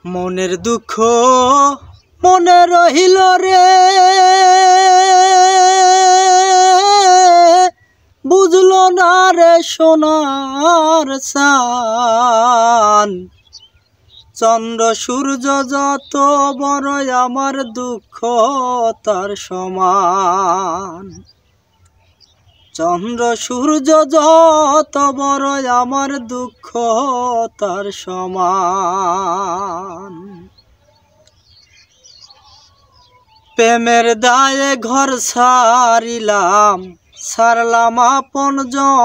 মনের দুঃখ মনে রহিল রে, বুঝলো না রে সোনার চান। চন্দ্র সূর্য যত বড় আমার দুঃখ তার সমান। চন্দ্র সূর্য যত বড় আমার দুঃখ তার সমান। প্রেমের দায়ে ঘর ছাড়লাম আপনজন।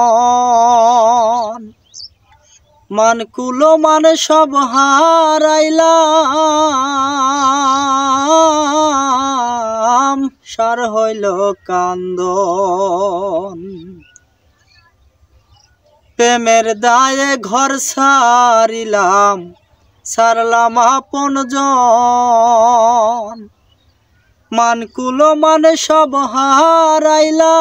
মানকুলো মানে সব হারাইলাম, সার হইল কান্দন। প্রেমের দায়ে ঘর ছাড়লাম আপনজন। মানকুলো মানে সব হারাইলাম,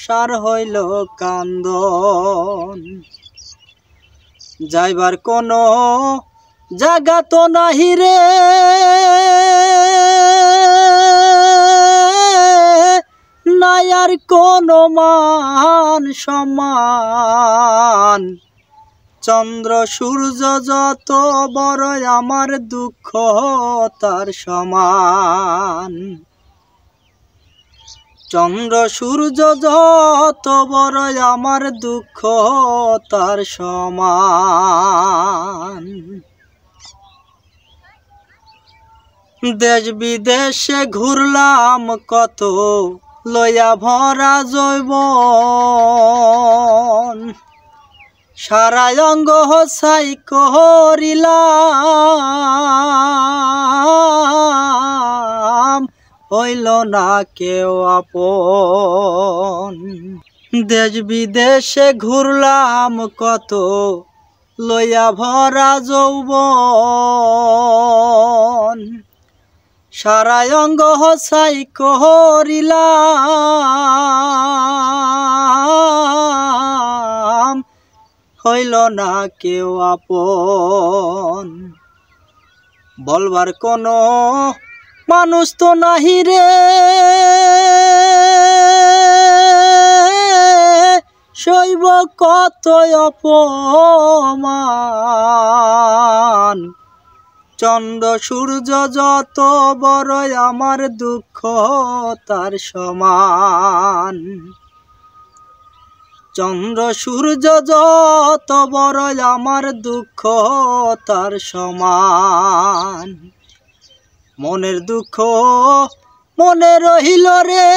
সার হইল কান্দন। যাইবার কোনো জায়গা তো নাহি রে, নাই আর কোনো মান সম্মান। চন্দ্র সূর্য যত বড় আমার দুঃখ তার সমান। চন্দ্র সূর্য যত বড় আমার দুঃখ তার সমান। দেশ বিদেশে ঘুরলাম কত, লইয়া ভরা যৌবন। সারা অঙ্গ হোসাই করিলাম, হইল না কেউ আপন। দেশ বিদেশে ঘুরলাম কত, লইয়া ভরা যৌবন। সারা অঙ্গ হোসাই করিলাম, হইল না কেউ আপন। বলবার কোনো মানুষ তো নাহি রে, সইব কত অপমান। চন্দ্র সূর্য যত বড় আমার দুঃখ তার সমান। চন্দ্র সূর্য যত বড় আমার দুঃখ তার সমান। মনের দুঃখ মনে রহিল রে,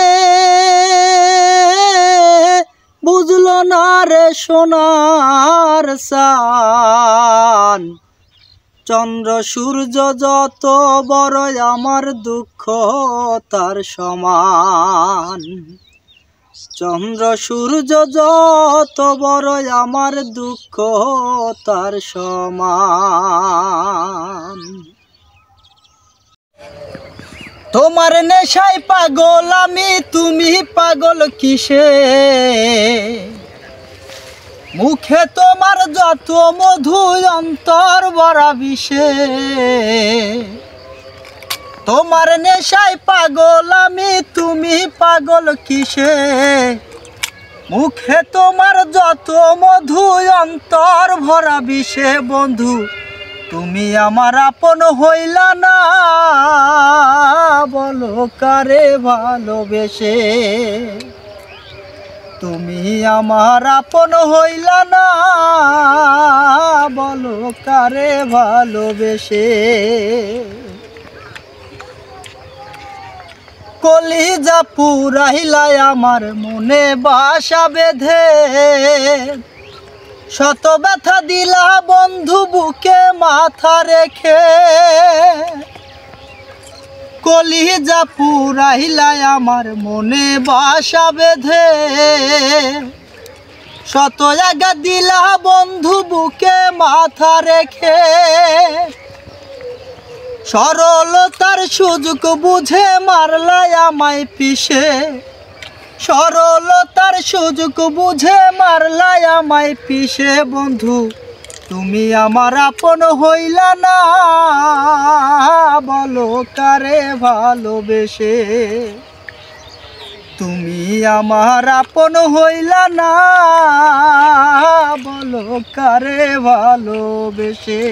বুঝলো না রে সোনার চান। চন্দ্র সূর্য যত বড় আমার দুঃখ তার সমান। চন্দ্র সূর্য যত বড় আমার দুঃখ তার সমান। তোমার নেশায় পাগল আমি, তুমি পাগল কিসে? মুখে তোমার যত মধু, অন্তর ভরা বিষে। তোমার নেশায় পাগল আমি, তুমি পাগল কিসে? মুখে তোমার যত মধু, অন্তর ভরা বিষে। বন্ধু তুমি আমার আপন হইলা না, বলো কারে ভালোবেসে? তুমি আমার আপন হইলা না, বলো কারে ভালোবেসে? কলিজা পুরাইলাই আমার মনে বাসা বেঁধে। শত ব্যথা দিলা বন্ধু বুকে মাথা রেখে। কলিজা পুরাইলাই আমার মনে বাসা বেঁধে। শত জায়গা দিলা বন্ধু বুকে মাথা রেখে। সরলতার সুযোগ বুঝে মারলাই আমায় পিষে। সরলতার সুযোগ বুঝে মারলাই আমায় পিষে বন্ধু তুমি আমার আপন হইলা না বলো কারে ভালোবেসে তুমি আমার আপন হইলা না বলো কারে ভালোবেসে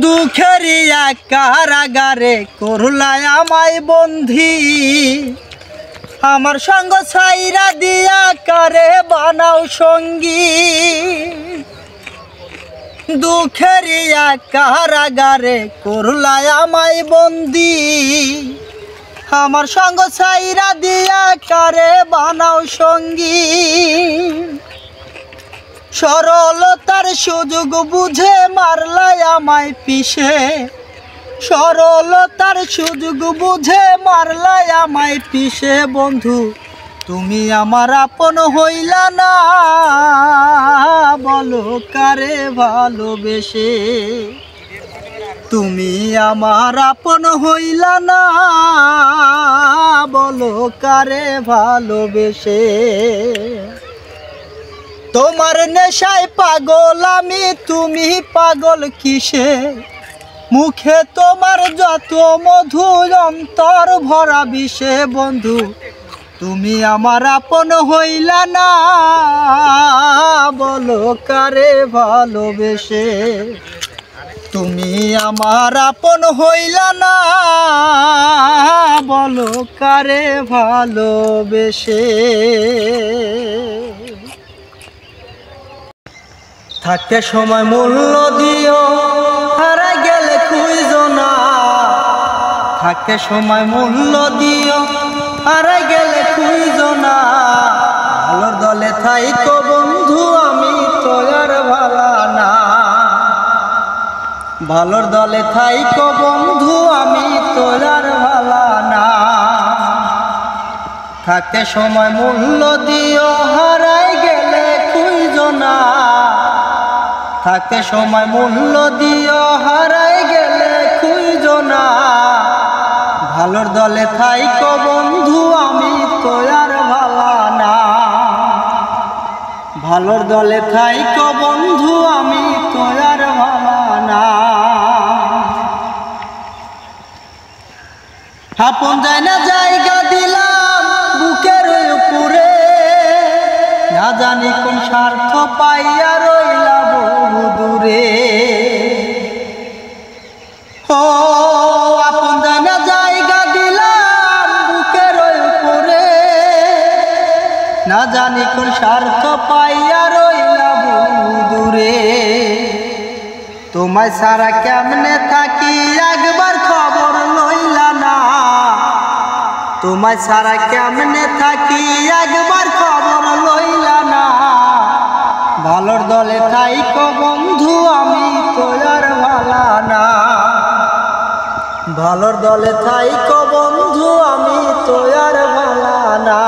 দুঃখেরিয়া কারাগারে করলাই আমায় বন্ধি আমার সঙ্গ ছাইরা দিয়া কারে বানাও সঙ্গী দুঃখেরিয়া কারাগারে করলাই আমায় বন্দি আমার সঙ্গ ছাইরা দিয়া কারে বানাও সঙ্গী সরলতার সুযোগ বুঝে মারলাই আমায় পিষে সরলতার সুযোগ বুঝে মারলাই আমায় পিষে বন্ধু তুমি আমার আপন হইলা না বলো কারে ভালোবেসে তুমি আমার আপন হইলা না বলো কারে ভালোবেসে তোমার নেশায় পাগল আমি তুমি পাগল কিসে মুখে তোমার যত মধু অন্তর ভরা বিষে বন্ধু তুমি আমার আপন হইলা না বলো কারে ভালোবেসে তুমি আমার আপন হইলা না বলো কারে ভালোবেসে থাকতে সময় মূল্য দিও হারা গেলে খুঁজো না থাকতে সময় মূল্য দিও হারা গেলে খুঁজো না ভালোর দলে থাইকো বন্ধু আমি তো আর ভালা না ভালোর দলে থাইকো বন্ধু আমি তো আর ভালা না থাকতে সময় মূল্য দিও হারাই গেলে খুঁজো না থাকতে সময় মূল্য দিও হারাই গেলে খুঁজো না ভালোর দলে থাইকো বন্ধু আমি তো আর ভালা না ভালোর দলে থাইকো বন্ধু আমি তো আর ভালা না আপন যায় না জায়গা দিলাম বুকের উপরে না জানি কোন স্বার্থ পাইয়া রইলা বহু দূরে ও আপন যায় না জায়গা দিলাম বুকের উপরে না জানি কোন স্বার্থ পাইয়া রইলা বহু দূরে তোমায় সারা কেমনে থাকি একবার খবর লইলা না তোমায় সারা কেমনে থাকি একবার খবর লইলা না ভালোর দলে থাইকো বন্ধু আমি তো আর ভালা না ভালোর দলে থাইকো বন্ধু আমি তো আর ভালা না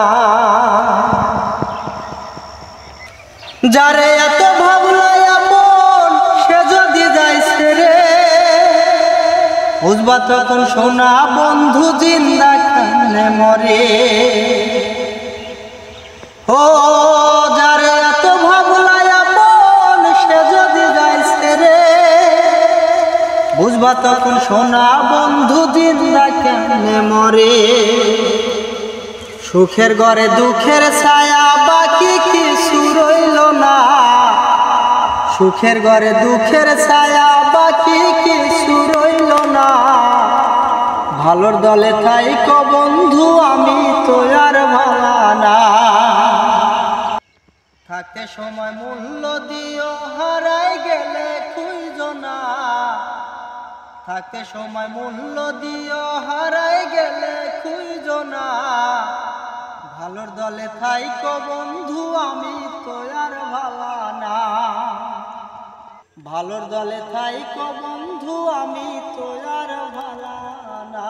যারে এত ভাবলাই আপন সে যদি যাইছে রে বুঝবা তখন সোনা বন্ধু জিন্দা কানে মরে ও যারে এত ভাবলাই আপন সে যদি যাইছে রে বুঝবা তখন সোনা বন্ধু জিন্দা কানে মরে সুখের ঘরে দুঃখের ছায়া বাকি কিছু রইল না সুখের ঘরে দুঃখের ছায়া বাকি কিছু রইল না ভালোর দলে থাইকো বন্ধু আমি তো আর ভালা না থাকতে সময় মূল্য দিও হারাই গেলে খুঁজো না থাকতে সময় মূল্য দিও হারাই গেলে খুঁজো না ভালোর দলে থাইকো বন্ধু আমি তো আর ভালা না ভালোর দলে থাইকো বন্ধু আমি তো আর ভালা না।